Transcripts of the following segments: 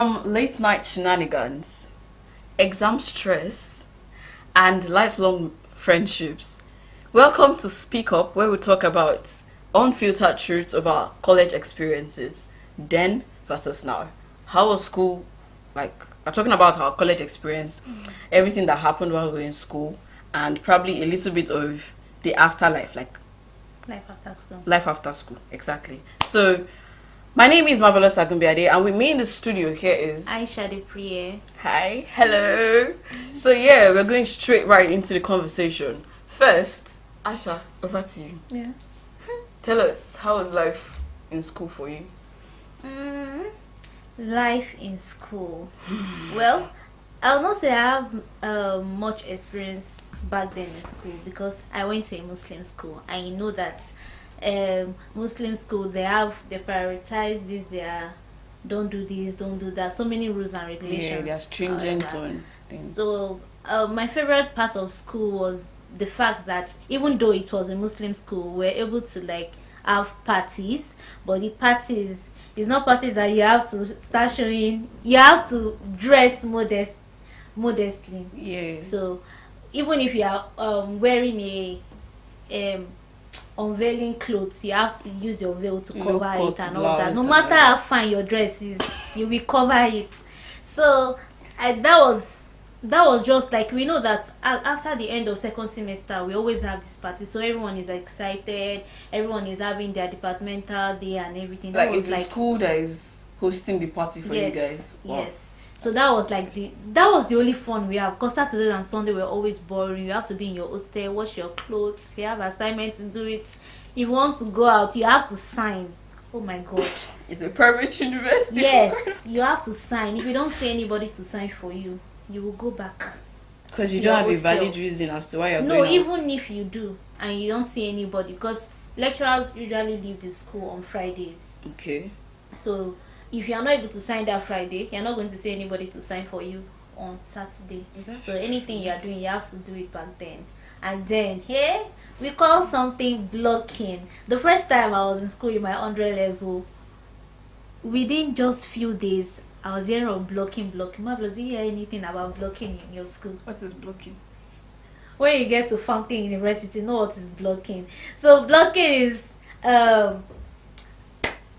Late night shenanigans, exam stress, and lifelong friendships. Welcome to Speak Up, where we talk about unfiltered truths of our college experiences, then versus now. How was school? Like, we're talking about our college experience, everything that happened while we were in school, and probably a little bit of the afterlife, like Life after school. life after school. Exactly. So, my name is Marvelous Agumbiade, and with me in the studio here is Aisha de Priye. Hi, hello. So yeah, we're going straight right into the conversation. First, Asha, over to you. Yeah. Tell us, how was life in school for you? Life in school. Well, I will not say I have much experience back then in school because I went to a Muslim school. I know that Muslim school they prioritize this. Don't do this, don't do that. So many rules and regulations. Yeah, they're stringent however. on things. So my favorite part of school was the fact that even though it was a Muslim school, we're able to like have parties, but the parties is not parties that you have to start showing. You have to dress modestly. Yeah. So even if you are wearing a unveiling clothes, you have to use your veil to cover Low-cut it and all that. blouse No and matter all how that. fine your dress is, you will cover it. So that was just like we know that after the end of second semester we always have this party, so everyone is excited, everyone is having their departmental day and everything. That Like, was it's a school that is hosting the party for you guys. Wow. Yes. So that was like the only fun we have, because Saturdays and Sunday were always boring. You have to be in your hostel, wash your clothes. If you have assignment to do it, if you want to go out, you have to sign. Oh my god. It's a private university. Yes, you have to sign. If you don't see anybody to sign for you, you will go back. Because you to don't your have a hostel. valid reason as to why you're No, going out. even if you do and you don't see anybody, because lecturers usually leave the school on Fridays. Okay. So if you are not able to sign that Friday, you're not going to see anybody to sign for you on Saturday. So anything you are doing, you have to do it back then. And then here we call something blocking. The first time I was in school in my 100 level, within just few days, I was hearing of blocking. Marvelous, do you hear anything about blocking in your school? What is blocking? When you get to Fountain University, know what is blocking. So blocking is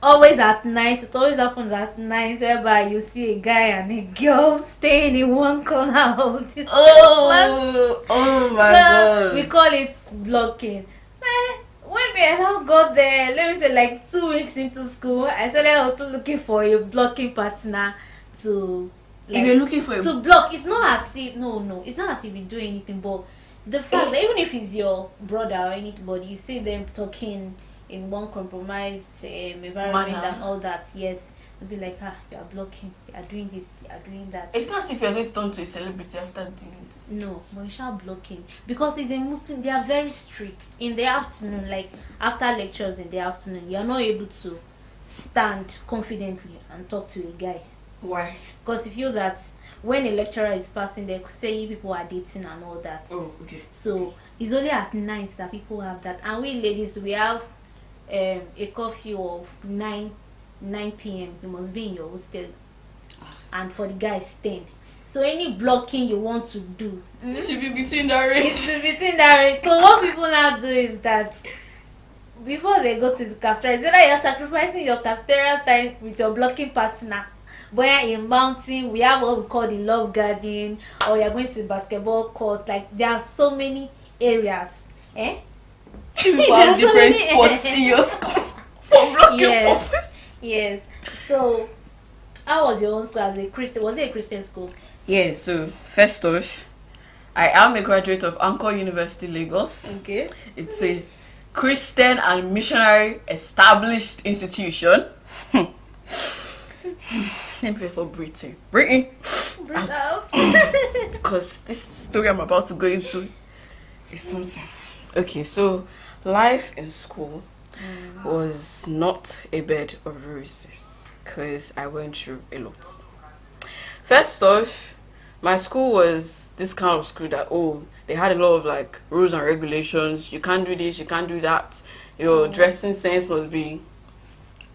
always at night. It always happens at night, whereby you see a guy and a girl staying in one corner of this Oh my god. we call it blocking. When me and I got there, let me say like 2 weeks into school, I said I was still looking for a blocking partner to If you're looking for a to block. It's not as if it's not as if you do anything, but the fact that even if it's your brother or anybody, you see them talking in one compromised environment Manner. and all that, yes, you'll be like, you are blocking, you are doing this, you are doing that. It's not as if you're going to turn to a celebrity after doing it. No, but you shall blocking, because it's a Muslim. They are very strict. In the afternoon, like after lectures in the afternoon, you are not able to stand confidently and talk to a guy, Why? because you feel that when a lecturer is passing, they could say people are dating and all that. Oh, okay. So it's only at night that people have that, and we ladies, we have a curfew of 9 p.m. You must be in your hostel, and for the guys 10. So any blocking you want to do, It should be between the range. it's between that. So what people now do is that before they go to the cafeteria, it's either you're sacrificing your cafeteria time with your blocking partner. Where in mountain we have what we call the love garden, or you're going to the basketball court. Like there are so many areas. People have There's so different many- spots in your school for blocking Yes. purpose. Yes. So how was your own school as a Christian? Was it a Christian school? Yeah, so first off, I am a graduate of Anchor University, Lagos. Okay. It's a Christian and missionary established institution. Let me for Britain. Breathe Out. out. Because this story I'm about to go into is something. Okay, so life in school was not a bed of roses because I went through a lot. First off, my school was this kind of school that they had a lot of like rules and regulations. You can't do this, you can't do that. Your dressing sense must be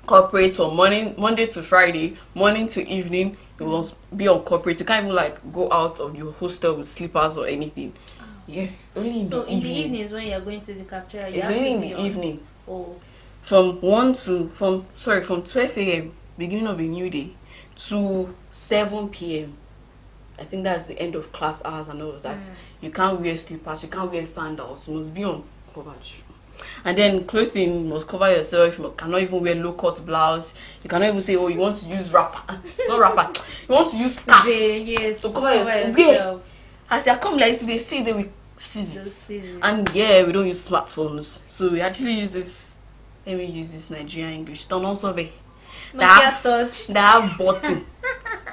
corporate from Monday to Friday, morning to evening. You must be on corporate. You can't even like go out of your hostel with slippers or anything. Yes, only in the evening. So in the evenings when you're going to the cafeteria, it's only in the evening. Oh. From 12 a.m. beginning of a new day to 7 p.m. I think that's the end of class hours and all of that. You can't wear slippers, you can't wear sandals, you must be on covered shoe. And then clothing, you must cover yourself, you cannot even wear low cut blouse, you cannot even say, oh, you want to use wrapper. Not wrapper, you want to use scarf to cover yourself. Yeah. As you come like this, they see they will seize it. And yeah, we don't use smartphones. So we actually use this, let me use this Nigerian English. Don't also be. That have button.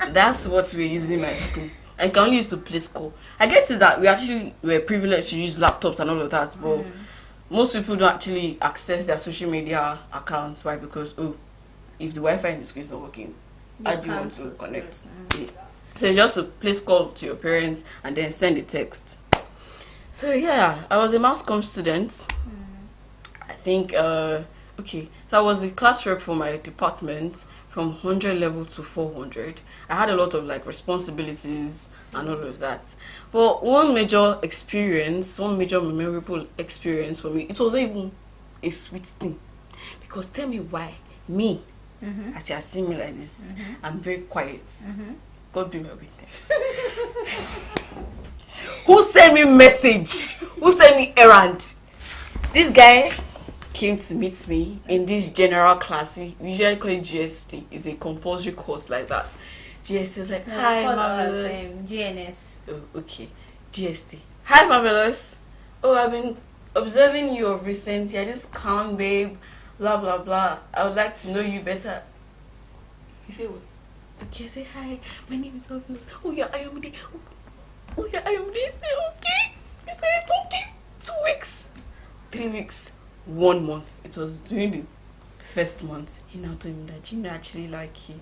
That's what we're using in my school. I can only use to play school. I get to that. We actually were privileged to use laptops and all of that, but most people don't actually access their social media accounts. Why? Because if the Wi-Fi in the school is not working, how do you want to connect? Yeah. So you just to place call to your parents and then send a text. So yeah, I was a mass comm student. I think okay, so I was a class rep for my department from 100 level to 400. I had a lot of like responsibilities and all of that. But one major memorable experience for me, it wasn't even a sweet thing. Because tell me why me, as you are seeing me like this, I'm very quiet. God be my witness. Who sent me message? Who sent me errand? This guy came to meet me in this general class. We usually call it GST. It's a compulsory course like that. GST is like, hi, Marvelous. GNS. Oh, okay. GST. Hi, Marvelous. Oh, I've been observing you of recent. You're this calm babe. Blah, blah, blah. I would like to know you better. He said, what? Okay, I say, hi. My name is Marvelous. Oh, yeah, I am there. Oh, yeah, I am there. I say, okay. We started talking. 2 weeks. 3 weeks. 1 month. It was during the first month. He now told me that Gino actually like you.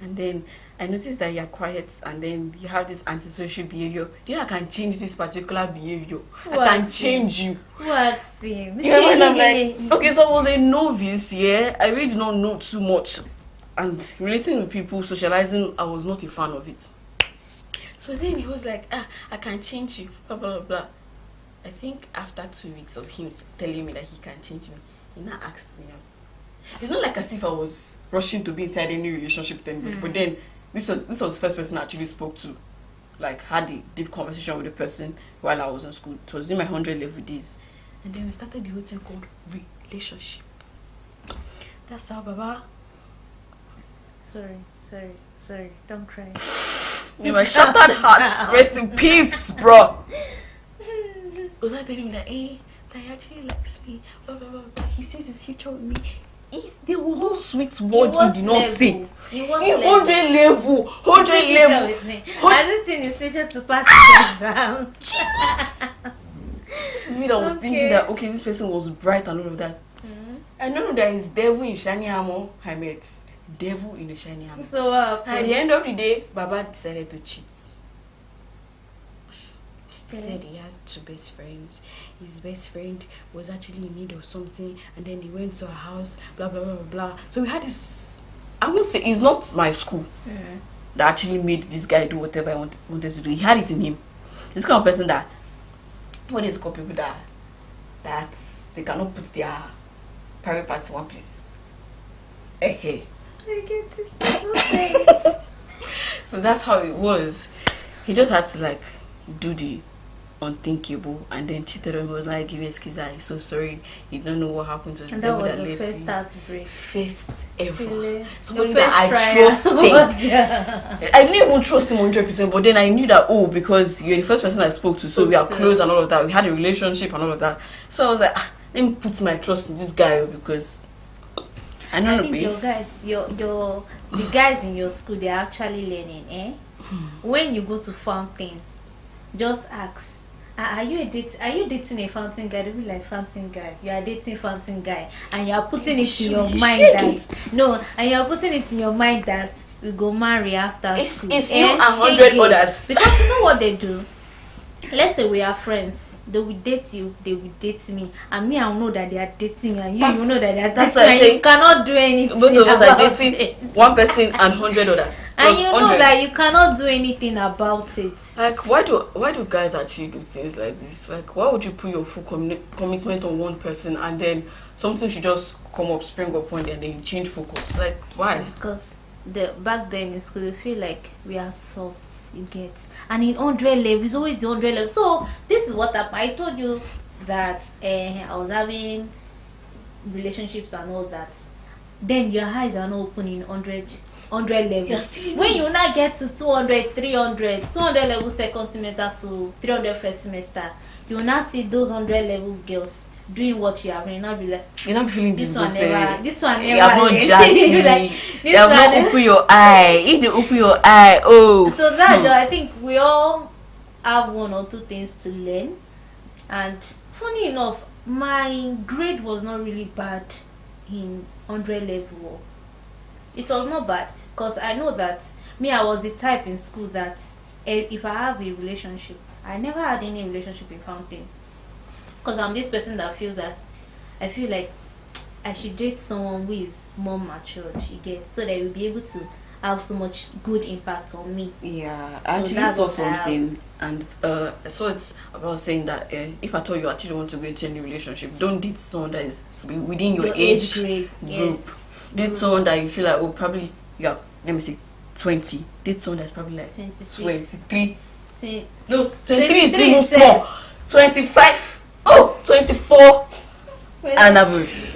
And then I noticed that you're quiet and then you have this antisocial behavior. You know, I can change this particular behavior. I can change you. What's him? You know, and I'm like, okay, so I was a novice, yeah. I really did not know too much. And relating with people, socializing, I was not a fan of it. So then he was like, I can change you, blah, blah, blah, blah. I think after 2 weeks of him telling me that he can change me, he now asked me out. It's not like as if I was rushing to be inside any relationship with anybody, but then this was the first person I actually spoke to, like had a deep conversation with the person while I was in school. It was in my 100 level days, and then we started the whole thing called relationship. That's how, Baba. Sorry, don't cry. In my shattered heart, rest in peace, bro. Was I telling him that, that he actually likes me, blah, blah, blah, blah. He sees his future with me. There was no sweet word he did not say. In 100 level. I just seen his future to pass his exams. This is me that was thinking that, okay, this person was bright and all of that. I don't know that he's devil in shiny armor. I met devil in the shiny armor. So at the end of the day, Baba decided to cheat. He said he has 2 best friends. His best friend was actually in need of something, and then he went to her house, blah, blah, blah, blah. So we had this, I won't say, it's not my school that actually made this guy do whatever I wanted to do. He had it in him. This kind of person that, what is called people that they cannot put their private parts in one place. I get it. So that's how it was. He just had to like do the unthinkable and then cheated on me. Was like, give me excuse, I'm so sorry, you don't know what happened to us. And that was the first heartbreak. First ever. Really? Somebody that I trusted. I didn't even trust him 100%, but then I knew that, because you're the first person I spoke to, so we are close and all of that. We had a relationship and all of that. So I was like, let me put my trust in this guy because I know. I think your guys, the guys in your school, they're actually learning, when you go to fountain, just ask, are you dating a fountain guy? They'll be like, fountain guy, you are dating fountain guy, and you are putting it in your mind that we go marry after school. It's you and 100 others. Because you know what they do? let's say we are friends, they will date you, they will date me, and me, I will know that they are dating you, and you will know that they are dating you, and you cannot do anything. Both of us are dating one person and 100 others. And you know that you cannot do anything about it. Like, why do guys actually do things like this? Like, why would you put your full commitment on one person and then something should just come up, spring up one day, and then you change focus? Like, why? Because back then in school, they feel like we are soft, you get, and in 100 level, it's always the 100 level. So this is what happened. I told you that I was having relationships and all that. Then your eyes are not open in 100 level. When you now get to 200, 300, 200 level second semester to 300 first semester, you will now see those 100 level girls doing what you are doing. Now be like, you're not feeling this one never. You have not jassy. Like, you have not open your eye. If they open your eye, oh. So that's I think we all have one or two things to learn. And funny enough, my grade was not really bad in 100 level. It was not bad because I know that I was the type in school that if I have a relationship, I never had any relationship in Fountain. Because I'm this person that I feel like I should date someone who is more matured, you get, so that will be able to have so much good impact on me. Yeah, I actually saw something, and so it's about saying that if at all you actually want to go into any relationship, don't date someone that is within your age grade group. Yes. Date someone that you feel like, oh, probably you are, let me see, 20. Date someone that's probably like 26. 23. 20, No, 23 is even small. 25. Oh, 24 and above.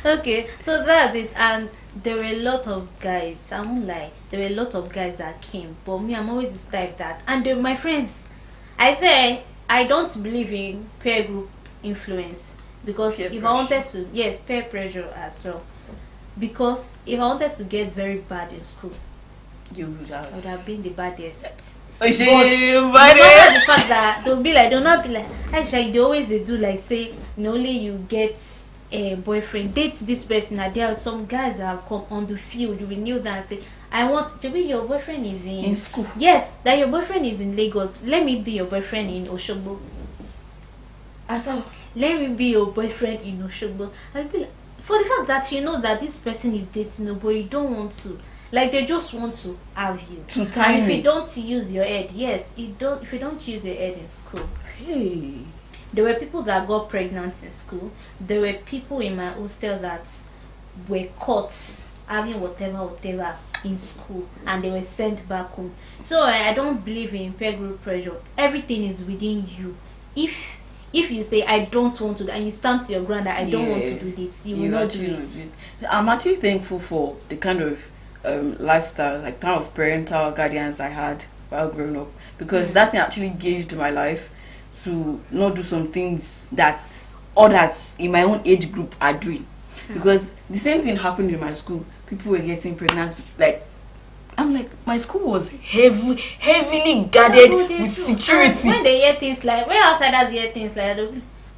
Okay, so that's it. And there were a lot of guys, I won't lie, there were a lot of guys that came, but me, I'm always this type that, and my friends, I say I don't believe in peer group influence, because peer if pressure. I wanted to, yes, peer pressure as well, because if I wanted to get very bad in school, You would I would have. have been the baddest. Because the fact that they'll not be like, actually they always do like say, only you get a boyfriend, date this person, and there are some guys that have come on the field, you will kneel down and say, I want to be your boyfriend is in school. Yes, that your boyfriend is in Lagos, let me be your boyfriend in Oshogbo. Let me be your boyfriend in Oshogbo. I'll be like, for the fact that you know that this person is dating you, but you don't want to. Like, they just want to have you. To time and if me. you don't use your head, yes, if you don't use your head in school. Hey. There were people that got pregnant in school. There were people in my hostel that were caught having whatever in school, and they were sent back home. So I don't believe in peer group pressure. Everything is within you. If you say I don't want to, and you stand to your ground that I don't want to do this, you will not do it. I'm actually thankful for the kind of lifestyle, like kind of parental guardians I had while growing up, because that thing actually gauged my life to not do some things that others in my own age group are doing. Because the same thing happened in my school. People were getting pregnant. Like, I'm like, my school was heavily guarded with security. And when they hear things like, when outsiders hear things like,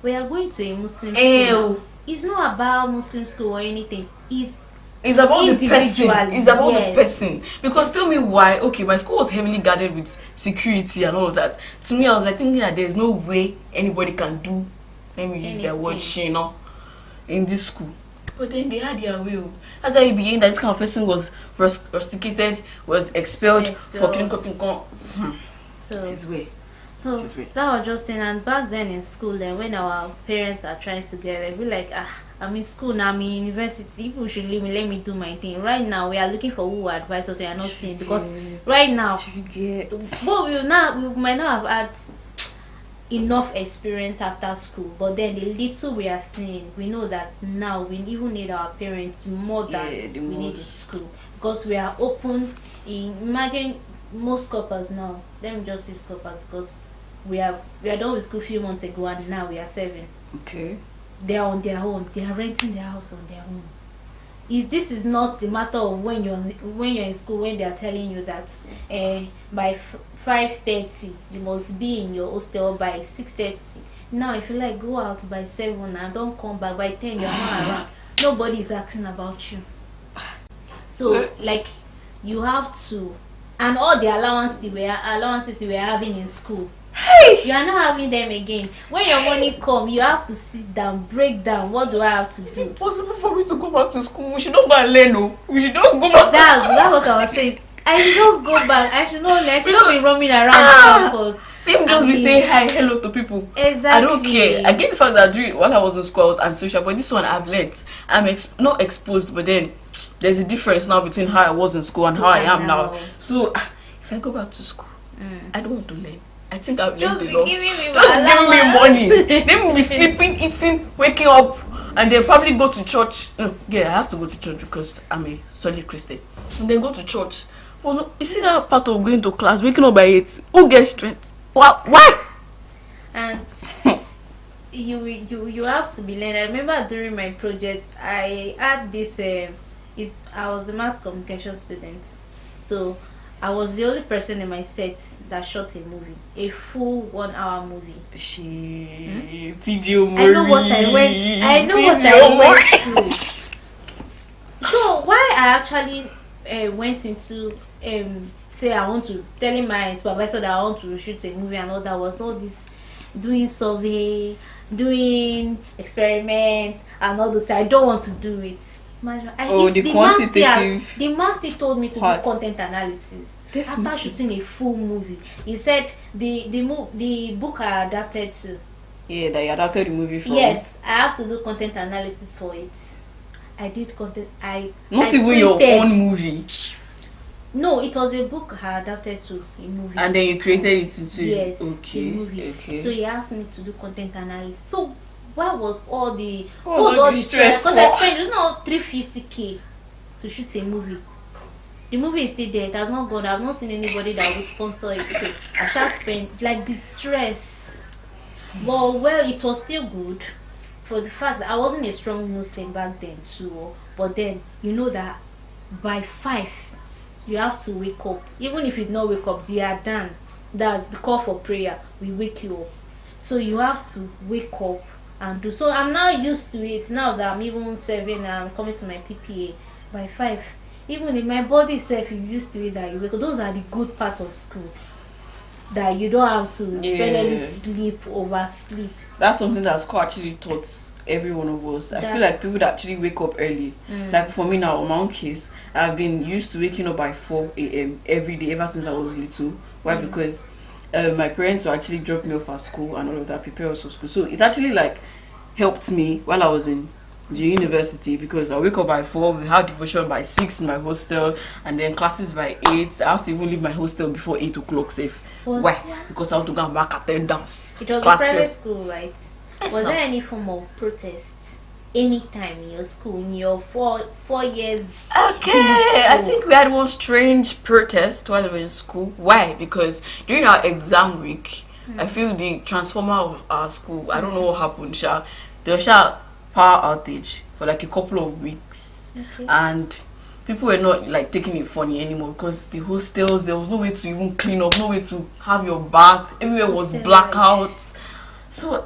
we are going to a Muslim school. It's not about Muslim school or anything. It's about the person. It's about yes. the person. Because tell me why. Okay, my school was heavily guarded with security and all of that. To me, I was like thinking that there's no way anybody can do, let me use their word, shino, in this school. But then they had their will. That's how it began that this kind of person was rusticated, was expelled. For clean. So this is way. So that was just thing. And back then in school, then when our parents are trying to get it, we're like, I'm in school now, I'm in university, people should leave me, let me do my thing. Right now we are looking for who will advise us, we are not seeing, because right now but we might not have had enough experience after school, but then the little we are seeing, we know that now we even need our parents more than we need in school, because we are open. Imagine most couples now, let me just use couples, because we are done with school a few months ago, and now we are 7. Okay. They are on their own. They are renting their house on their own. This is not the matter of when you're in school, when they are telling you that by 5:30 you must be in your hostel by 6:30. Now if you like, go out by 7 and don't come back by 10, you're not around. Nobody is asking about you. So like, you have to and all the allowances we were having in school. Hey! You are not having them again. When your money come, you have to sit down, break down. What do I have to It's do? impossible for me to go back to school. We should not go and learn, no. We should just go back That's what I was saying. I should just go back. I should not learn. I should not be roaming around campus. People just be saying hi, hello to people. Exactly. I don't care. I get the fact that while I was in school, I was antisocial, but this one I've learnt. I'm not exposed, but then there's a difference now between how I was in school and how I am now. So if I go back to school, I don't want to learn. I think I've learned enough. Just Give me money. Let me be sleeping, eating, waking up, and then probably go to church. No, yeah, I have to go to church because I'm a solid Christian. And then go to church. Well, no, you see that part of going to class, waking up by 8? Who gets strength? Why? And you have to be learned. I remember during my project, I had this. I was a mass communication student, so I was the only person in my set that shot a movie, a full 1 hour movie. TJ Omori. I know what I went through. So why I actually went into say I want to telling my supervisor that I want to shoot a movie and all that was all this doing survey, doing experiments and all this. I don't want to do it. The quantitative. The master told me to part. do content analysis. Definitely. After shooting a full movie, he said the book I adapted to. Yeah, that you adapted the movie from. Yes, I have to do content analysis for it. I did content. Not even your own movie. No, it was a book I adapted to a movie. And then you created it into yes, okay. a movie. Okay. So he asked me to do content analysis. So where was all the stress? Because I spent 350k to shoot a movie. The movie is still there. It has not gone. I've not seen anybody that will sponsor it. So I shall spend like the stress. But well, it was still good for the fact that I wasn't a strong Muslim back then too. But then you know that by 5 you have to wake up. Even if you do not wake up, they are done. That's the call for prayer. We wake you up. So you have to wake up and do. So I'm now used to it now that I'm even serving and coming to my PPA by 5. Even if my body self is used to it that you wake up. Those are the good parts of school. That you don't have to barely sleep, oversleep. That's something that school actually taught every one of us. I feel like people that actually wake up early. Like for me now, in my own case, I've been used to waking up by 4 a.m. every day ever since I was little. Why? Because my parents will actually drop me off at school and all of that, prepare us for school. So it actually like helped me while I was in the university because I wake up by 4, we have devotion by 6 in my hostel, and then classes by 8. I have to even leave my hostel before 8 o'clock safe. Why? Because I want to go and mark attendance. It was a private school, right? Was there any form of protest anytime in your school in your four years? Okay, I think we had one strange protest while we were in school. Why? Because during our exam week, I feel the transformer of our school, I don't know what happened, there was power outage for like a couple of weeks. And people were not like taking it funny anymore because the hostels, there was no way to even clean up, no way to have your bath, everywhere was blackout. So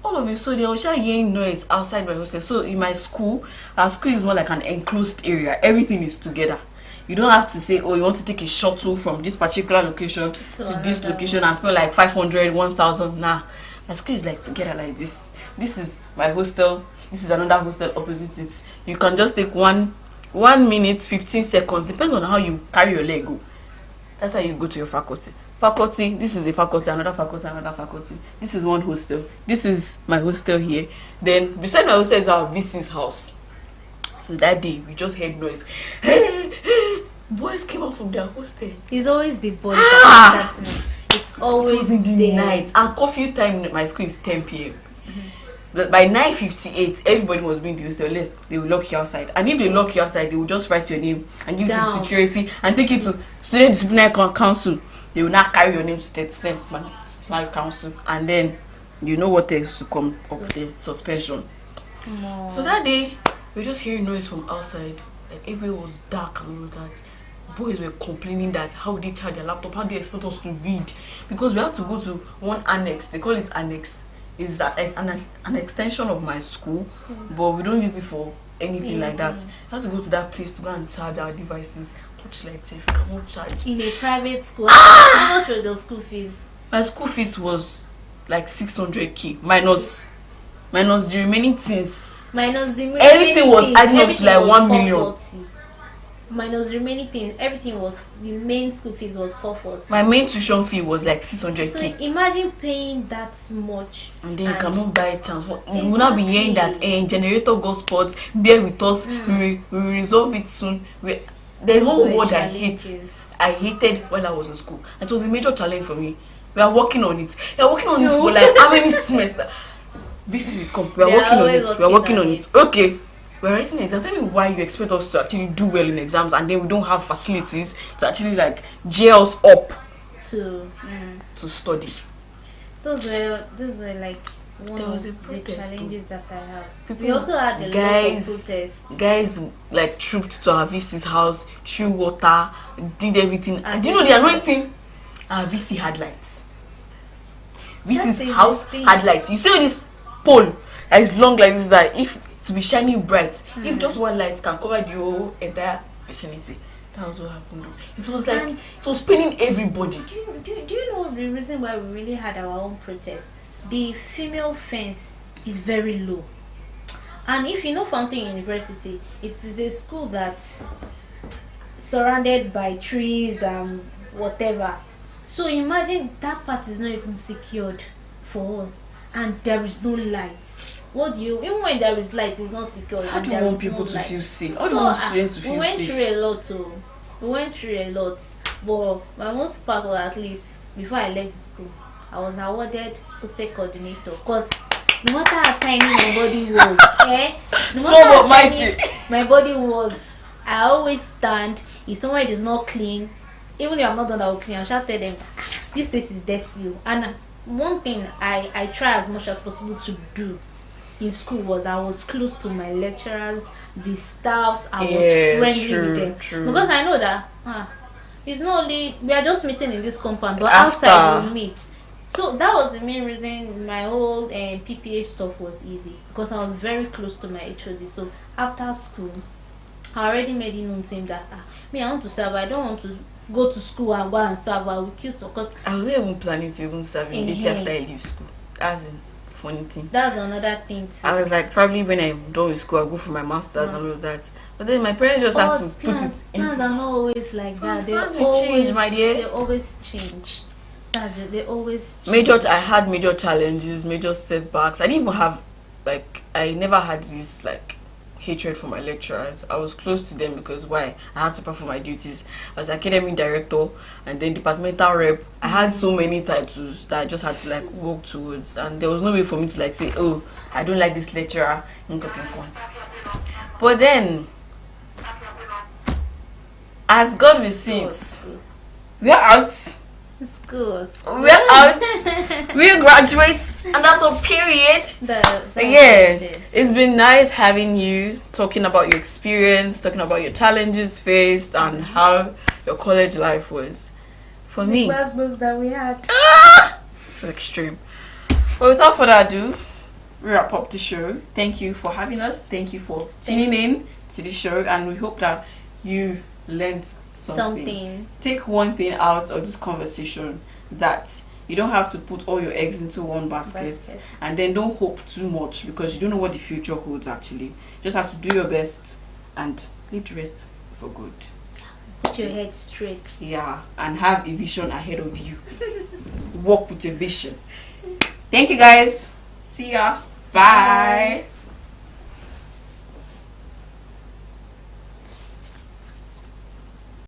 all of a sudden there was hearing noise outside my hostel. So in my school, our school is more like an enclosed area. Everything is together. You don't have to say, oh, you want to take a shuttle from this particular location to this location and spend like 500, 1,000. Nah, my school is like together like this. This is my hostel. This is another hostel opposite it. You can just take 1 minute, 15 seconds. Depends on how you carry your leg. Go. That's how you go to your faculty. Faculty, this is a faculty, another faculty, another faculty. This is one hostel. This is my hostel here. Then beside my hostel is our VC's house. So that day we just heard noise. Boys came out from their hostel. It's always the boys that are starting. It's always it was in the night. And curfew time in my school is 10 p.m. But by 9:58, everybody must be in the hostel. They will lock you outside. And if they lock you outside, they will just write your name and give you to security and take you to student disciplinary council. They will not carry your name to student disciplinary council. And then you know what else to come up there, suspension. So that day, we were just hearing noise from outside. Like everywhere was dark and all that. Boys were complaining that how they charge their laptop, how they expect us to read. Because we had to go to one annex. They call it annex. It's an extension of my school, but we don't use it for anything like that. We have to go to that place to go and charge our devices, much like if you cannot charge? In a private school. How much was your school fees? My school fees was like 600k minus the remaining things. Minus the everything was adding up to like 1 million. Minus the remaining things, everything was, the main school fees was 440. My main tuition fee was like 600k. So imagine paying that much. And then you cannot buy transport. You will not be hearing that generator got spots. Bear with us. We will resolve it soon. There's one word I hated while I was in school. It was a major challenge for me. We are working on it. We are working on it for like how many semesters? VC will come. We are working on it. We are working on it. Okay. We're writing exams. Tell me why you expect us to actually do well in exams and then we don't have facilities to actually like gear us up to study. Those were like one of the challenges that I have. We also had a lot of protests. Guys like trooped to our VC's house, threw water, did everything. And do you know the annoying thing? Our VC had lights. VC's house had lights. You see all this pole that is long like this, that if to be shining bright, if just one light can cover the whole entire vicinity. That was what happened. It was like it was paining everybody. Do you know the reason why we really had our own protest? The female fence is very low, and if you know Fountain University, it is a school that's surrounded by trees and whatever. So imagine that part is not even secured for us, and there is no lights. What do you, even when there is light, it's not secure. How do you want people to feel safe? How do you want students to feel safe? We went through a lot, but my most part was, at least before I left the school, I was awarded hostel coordinator. Because no matter how tiny my body was, no matter how tiny my body was, I always stand. If somewhere is not clean, even if I'm not done that will clean, I'll shout tell them, this place is dirty. And one thing I try as much as possible to do in school was I was close to my lecturers, the staffs. I was friendly with them. Because I know that it's not only we are just meeting in this compound, but outside we meet. So that was the main reason my whole PPA stuff was easy, because I was very close to my HOD. So after school, I already made it known to him that me, I want to serve. I don't want to go to school and go and serve. I will kill some. Cause I wasn't even planning to even serve immediately after I leave school. That's a funny thing. That's another thing too. I was like, probably when I'm done with school, I'll go for my masters and all of that. But then my parents just had to put it in. Plans are not always like that. Plans will change, my dear. They always change. They always change. I had major challenges, major setbacks. I didn't even have I never had this hatred for my lecturers. I was close to them because I had to perform my duties as academic director and then departmental rep. I had so many titles that I just had to work towards, and there was no way for me to say, oh, I don't like this lecturer. But then, as God will see it, we are out. School. We're out. We graduate, and that's a period. It's been nice having you, talking about your experience, talking about your challenges faced, and how your college life was. For me, class bus that we had. It was extreme. But without further ado, we wrap up the show. Thank you for having us. Thank you for tuning in to the show, and we hope that you've learned something. Take one thing out of this conversation, that you don't have to put all your eggs into one basket. And then don't hope too much, because you don't know what the future holds actually. You just have to do your best and leave the rest for good. Put your head straight. Yeah, and have a vision ahead of you. Walk with a vision. Thank you guys. See ya. Bye.